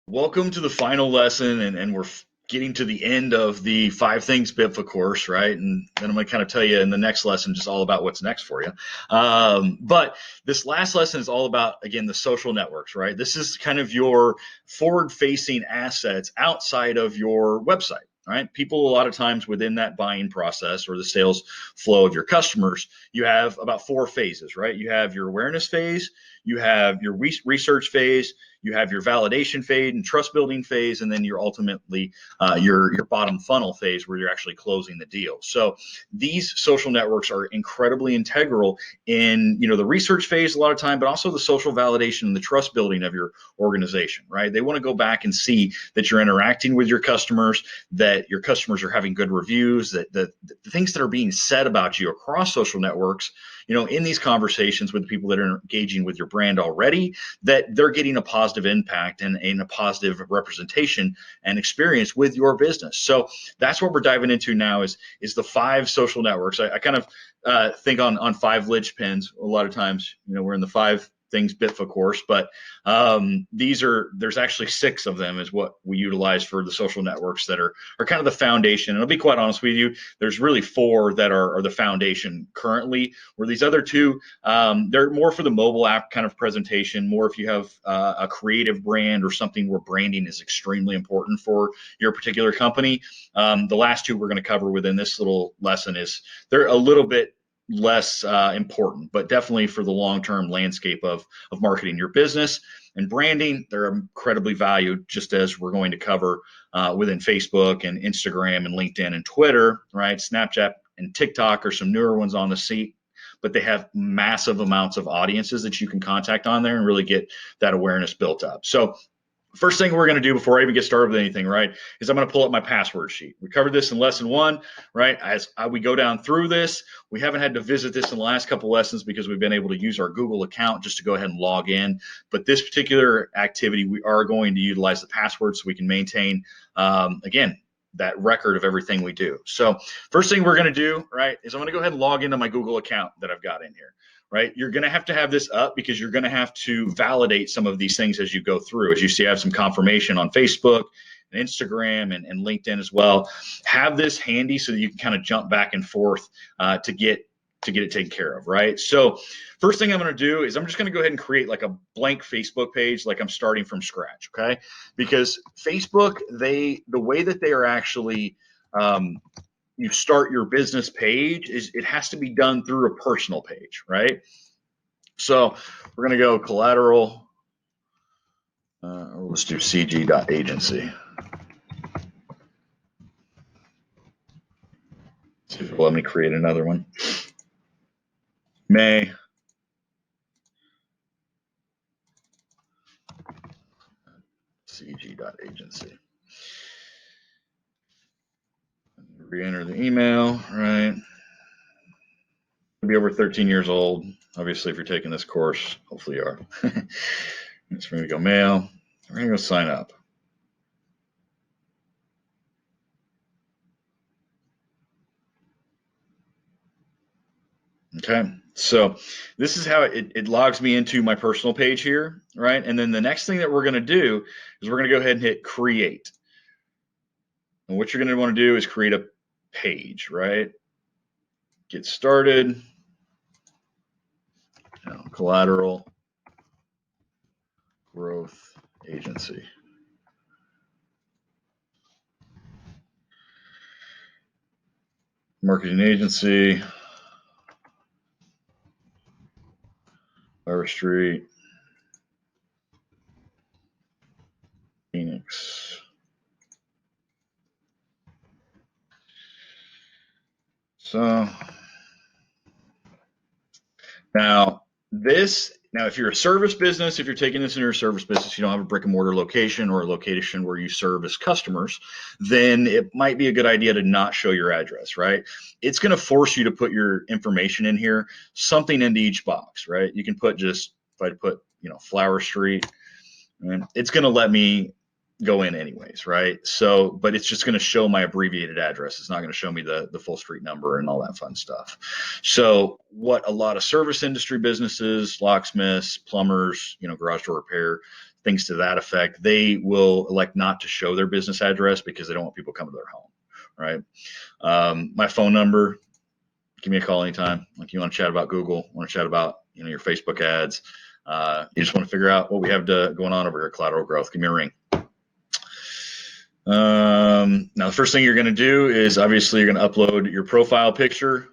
Welcome to the final lesson, and we're getting to the end of the 5 things BIPFA course, right? And then I'm going to kind of tell you in the next lesson just all about what's next for you. But this last lesson is all about, again, the social networks, right? This is kind of your forward-facing assets outside of your website. Right? People, a lot of times within that buying process or the sales flow of your customers, you have about 4 phases, right? You have your awareness phase, you have your research phase, you have your validation phase and trust building phase, and then you're ultimately your bottom funnel phase where you're actually closing the deal. So these social networks are incredibly integral in the research phase a lot of time, but also the social validation and the trust building of your organization, right? They want to go back and see that you're interacting with your customers, that your customers are having good reviews, that the things that are being said about you across social networks, in these conversations with the people that are engaging with your brand already, that they're getting a positive impact and a positive representation and experience with your business. So that's what we're diving into now is the 5 social networks. I kind of think on 5 linchpins a lot of times. We're in the 5 things BITFA course, but there's actually 6 of them is what we utilize for the social networks that are kind of the foundation. And I'll be quite honest with you, there's really 4 that are the foundation currently, where these other 2, they're more for the mobile app kind of presentation, more if you have a creative brand or something where branding is extremely important for your particular company. The last 2 we're going to cover within this little lesson they're a little bit less important, but definitely for the long-term landscape of marketing your business and branding, they're incredibly valued, just as we're going to cover within Facebook and Instagram and LinkedIn and Twitter, right? Snapchat and TikTok are some newer ones on the scene, but they have massive amounts of audiences that you can contact on there and really get that awareness built up. So first thing we're going to do before I even get started with anything, right, is I'm going to pull up my password sheet. We covered this in lesson 1, right? As we go down through this, we haven't had to visit this in the last couple lessons because we've been able to use our Google account just to go ahead and log in. But this particular activity, we are going to utilize the password so we can maintain, again, that record of everything we do. So first thing we're going to do, right, is I'm going to go ahead and log into my Google account that I've got in here. Right, you're going to have this up because you're going to have to validate some of these things as you go through. As you see, I have some confirmation on Facebook and Instagram and LinkedIn as well. Have this handy so that you can kind of jump back and forth to get it taken care of, right? So first thing I'm going to do is I'm just going to go ahead and create like a blank Facebook page, like I'm starting from scratch, okay? Because Facebook, the way that they are actually you start your business page is it has to be done through a personal page, right? So we're going to go Collateral. Let's do cg.agency. See if it'll let me create another one. May. cg.agency. Re-enter the email, right? Be over 13 years old. Obviously, if you're taking this course, hopefully you are. So we're going to go mail. We're going to go sign up. Okay, so this is how it logs me into my personal page here, right? And then the next thing that we're going to do is we're going to go ahead and hit create. And what you're going to want to do is create a page, right? Get started. Collateral growth agency. Marketing agency. Flower Street. Phoenix. So now if you're a service business, if you're taking this in your service business, you don't have a brick and mortar location or a location where you service customers, then it might be a good idea to not show your address, right? It's going to force you to put your information in here, something into each box, right? You can put if I put, Flower Street, and it's going to let me go in anyways, right? So, but it's just going to show my abbreviated address. It's not going to show me the full street number and all that fun stuff. So what a lot of service industry businesses, locksmiths, plumbers, garage door repair, things to that effect. They will elect not to show their business address because they don't want people coming to their home, right? My phone number, give me a call anytime. Like you want to chat about Google, want to chat about your Facebook ads, you just want to figure out what we have going on over here at Collateral Growth, give me a ring. Now the first thing you're going to do is obviously you're going to upload your profile picture.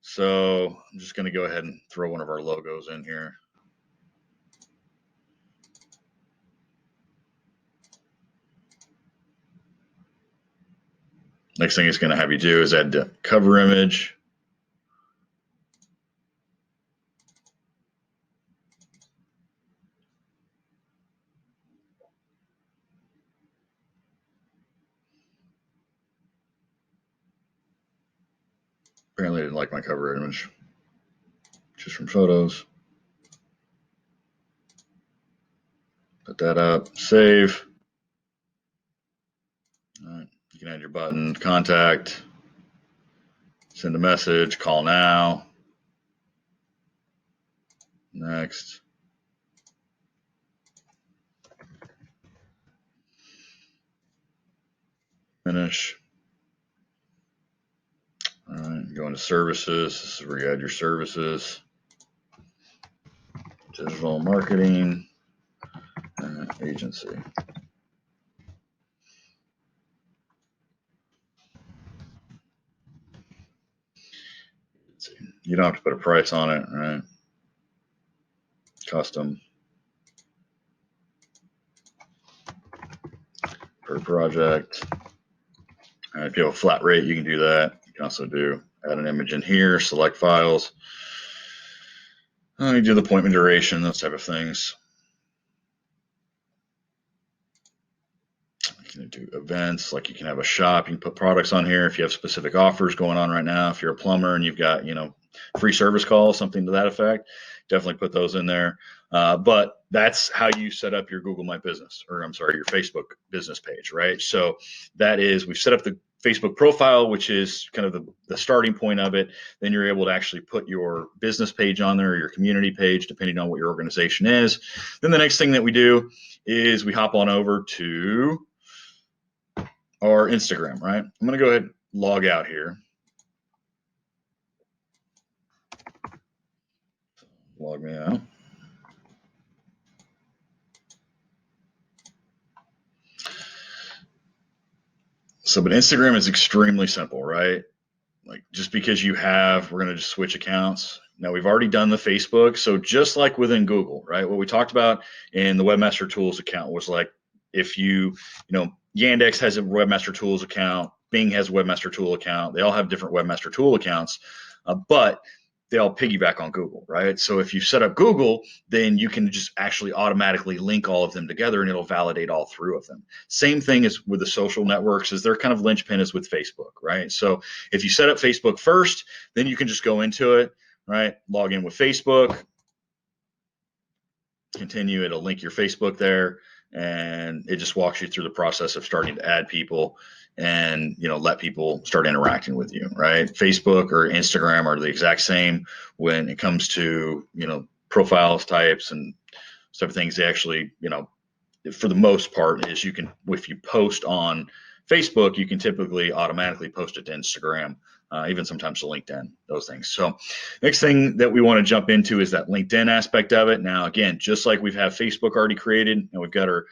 So I'm just going to go ahead and throw one of our logos in here. Next thing it's going to have you do is add the cover image. Apparently I didn't like my cover image. Just from photos. Put that up, save. All right. You can add your button, contact, send a message, call now. Next. Finish. All right, go into services. This is where you add your services. Digital marketing agency. You don't have to put a price on it, right? Custom per project. All right, if you have a flat rate, you can do that. You can also add an image in here, select files. You do the appointment duration, those type of things. You can do events, like you can have a shop. You can put products on here if you have specific offers going on right now. If you're a plumber and you've got free service calls, something to that effect, definitely put those in there. But that's how you set up your Google My Business, or I'm sorry, your Facebook business page, right? So that is, we've set up the Facebook profile, which is kind of the starting point of it. Then you're able to actually put your business page on there, or your community page, depending on what your organization is. Then the next thing that we do is we hop on over to our Instagram, right? I'm going to go ahead and log out here. Log me out. So, but Instagram is extremely simple, right? Like just because we're going to just switch accounts. Now we've already done the Facebook. So just like within Google, right? What we talked about in the Webmaster Tools account was like, if Yandex has a Webmaster Tools account, Bing has a Webmaster Tool account. They all have different Webmaster Tool accounts, but they all piggyback on Google, right? So if you set up Google, then you can just actually automatically link all of them together and it'll validate all through of them. Same thing as with the social networks, is their kind of linchpin is with Facebook, right? So if you set up Facebook first, then you can just go into it, right? Log in with Facebook, continue, it'll link your Facebook there, and it just walks you through the process of starting to add people and let people start interacting with you, right? Facebook or Instagram are the exact same when it comes to profiles types and stuff. Things they actually for the most part is if you post on Facebook, you can typically automatically post it to Instagram, even sometimes to LinkedIn, those things. So next thing that we want to jump into is that LinkedIn aspect of it. Now, again, just like we've had Facebook already created and we've got our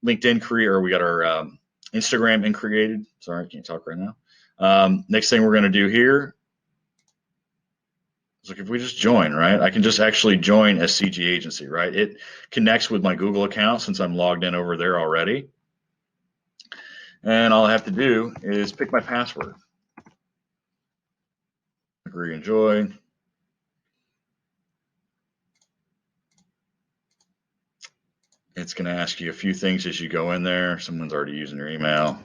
LinkedIn or we got our Instagram in created. Sorry, I can't talk right now. Next thing we're going to do here is, like, if we just join, right? I can just actually join as CG Agency, right? It connects with my Google account since I'm logged in over there already. And all I have to do is pick my password. Agree and join. It's going to ask you a few things as you go in there. Someone's already using your email.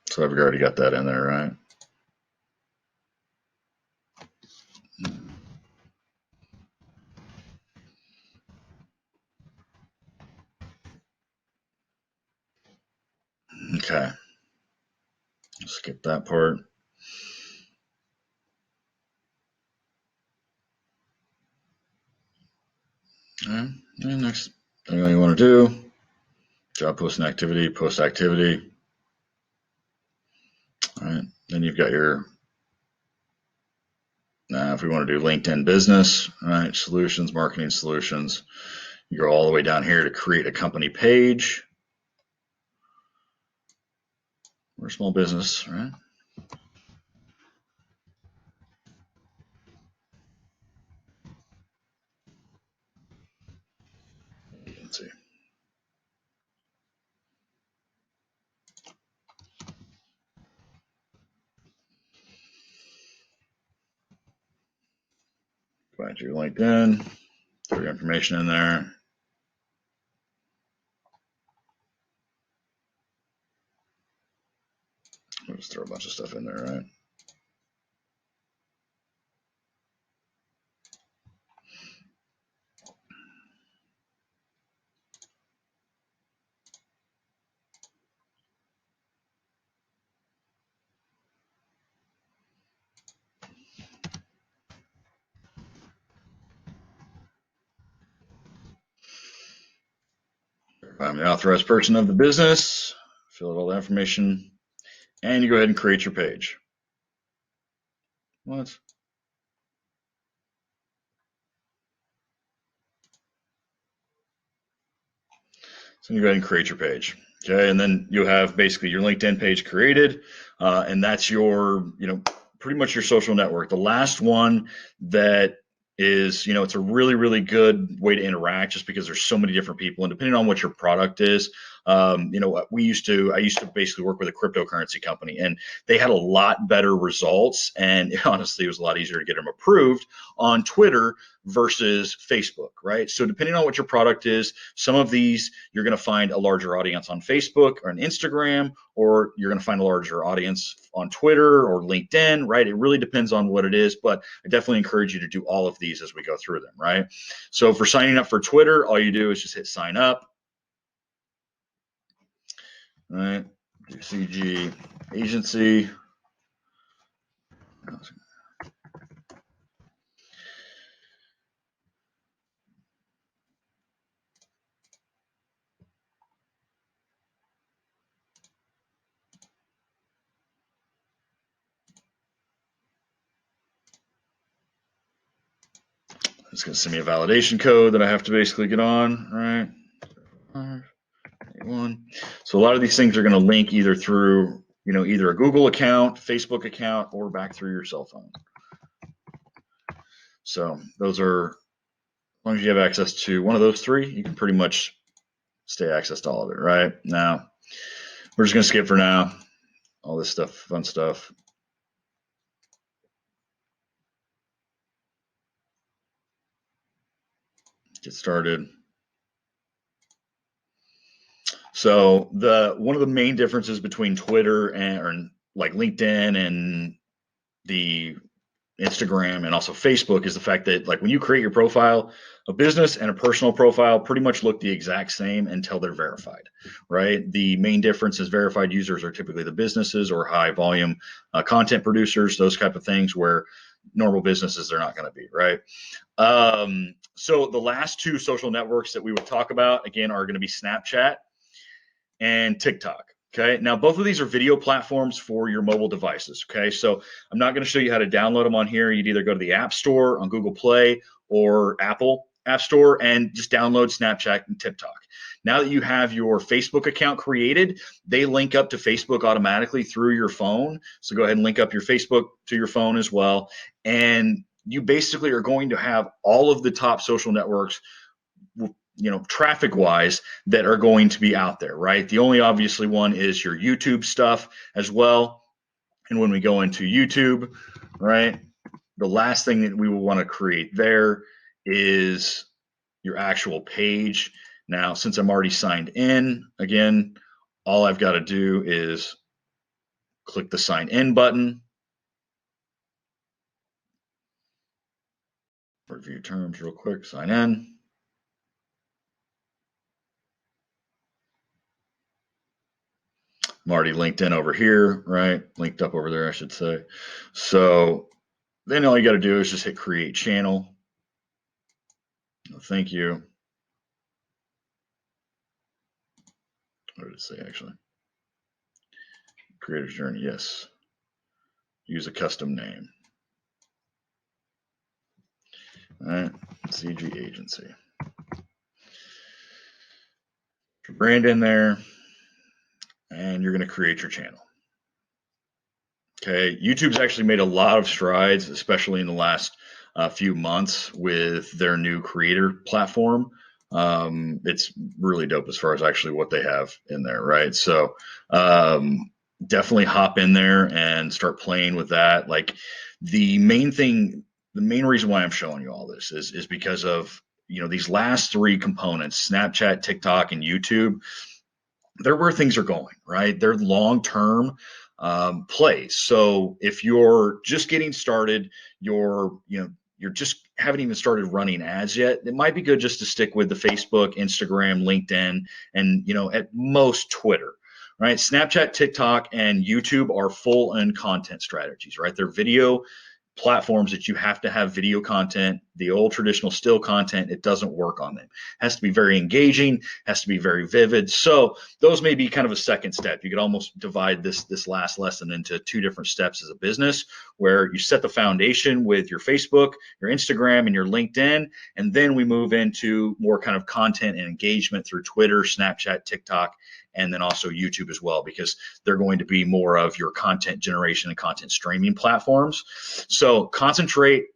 So I've already got that in there, right? Okay. Skip that part. All right. And next thing you want to do, job posting activity, post activity. All right. Then you've got your, now if we want to do LinkedIn business, all right, solutions, marketing solutions, you go all the way down here to create a company page. We're a small business, right? Let's see. Find your LinkedIn, throw your information in there. We'll just throw a bunch of stuff in there, right? I'm the authorized person of the business, fill out all the information, and you go ahead and create your page. What? So you go ahead and create your page. Okay, and then you have basically your LinkedIn page created, and that's your, pretty much your social network. The last one that is, it's a really, really good way to interact just because there's so many different people, and depending on what your product is, I used to basically work with a cryptocurrency company, and they had a lot better results, and honestly, it was a lot easier to get them approved on Twitter versus Facebook, right? So depending on what your product is, some of these you're going to find a larger audience on Facebook or on Instagram, or you're going to find a larger audience on Twitter or LinkedIn, right? It really depends on what it is, but I definitely encourage you to do all of these as we go through them, right? So for signing up for Twitter, all you do is just hit sign up, right? CG agency. It's going to send me a validation code that I have to basically get on, right? So a lot of these things are going to link either through, either a Google account, Facebook account, or back through your cell phone. So those are, as long as you have access to one of those three, you can pretty much stay access to all of it, right? Now, we're just going to skip for now. All this stuff, fun stuff. Get started. So one of the main differences between Twitter and like LinkedIn and the Instagram and also Facebook is the fact that like when you create your profile, a business and a personal profile pretty much look the exact same until they're verified, right? The main difference is verified users are typically the businesses or high volume content producers, those type of things, where normal businesses they're not going to be, right? So the last two social networks that we would talk about again are going to be Snapchat and TikTok. Okay, now both of these are video platforms for your mobile devices. Okay, so I'm not going to show you how to download them on here. You'd either go to the App Store on Google Play or Apple App Store and just download Snapchat and TikTok. Now that you have your Facebook account created, they link up to Facebook automatically through your phone. So go ahead and link up your Facebook to your phone as well. And you basically are going to have all of the top social networks, traffic wise, that are going to be out there, right? The only obviously one is your YouTube stuff as well. And when we go into YouTube, right, the last thing that we will want to create there is your actual page. Now, since I'm already signed in, again, all I've got to do is click the sign in button, review terms real quick, sign in. I'm already linked in over here, right? Linked up over there, I should say. So then all you got to do is just hit create channel. Thank you. What did it say actually? Creator's journey, yes. Use a custom name. All right, CG agency. Brand in there, and you're going to create your channel. Okay, YouTube's actually made a lot of strides, especially in the last few months with their new creator platform. It's really dope as far as actually what they have in there, right? So definitely hop in there and start playing with that. Like the main thing, the main reason why I'm showing you all this is because of these last three components: Snapchat, TikTok, and YouTube. They're where things are going, right? They're long term plays. So if you're just getting started, you're just haven't even started running ads yet, it might be good just to stick with the Facebook, Instagram, LinkedIn, and at most Twitter. Right? Snapchat, TikTok, and YouTube are full end content strategies, right? They're video platforms that you have to have video content. The old traditional still content, it doesn't work on them. It has to be very engaging, has to be very vivid. So those may be kind of a second step. You could almost divide this last lesson into two different steps as a business, where you set the foundation with your Facebook, your Instagram, and your LinkedIn, and then we move into more kind of content and engagement through Twitter, Snapchat, TikTok, and then also YouTube as well, because they're going to be more of your content generation and content streaming platforms. So concentrate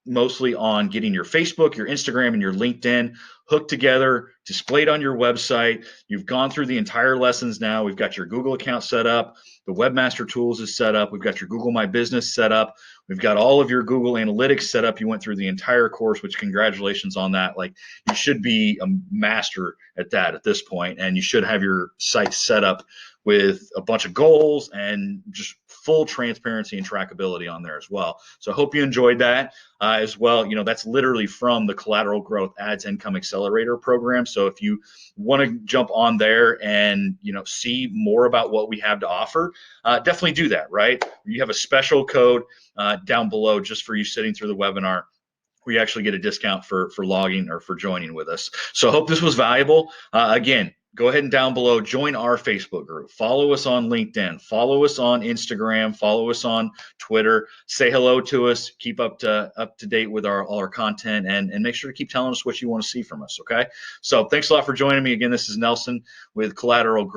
mostly on getting your Facebook, your Instagram, and your LinkedIn hooked together, displayed on your website. You've gone through the entire lessons now. We've got your Google account set up. The Webmaster Tools is set up. We've got your Google My Business set up. We've got all of your Google Analytics set up. You went through the entire course, which congratulations on that. Like, you should be a master at that at this point, and you should have your site set up with a bunch of goals and just full transparency and trackability on there as well. So I hope you enjoyed that as well. That's literally from the Collateral Growth Ads Income Accelerator program. So if you want to jump on there and see more about what we have to offer, definitely do that, right? You have a special code down below just for you sitting through the webinar. We actually get a discount for logging or for joining with us. So I hope this was valuable. Again, go ahead and down below, join our Facebook group. Follow us on LinkedIn. Follow us on Instagram. Follow us on Twitter. Say hello to us. Keep up to date with all our content, and make sure to keep telling us what you want to see from us, okay? So thanks a lot for joining me. Again, this is Nelson with Collateral Growth.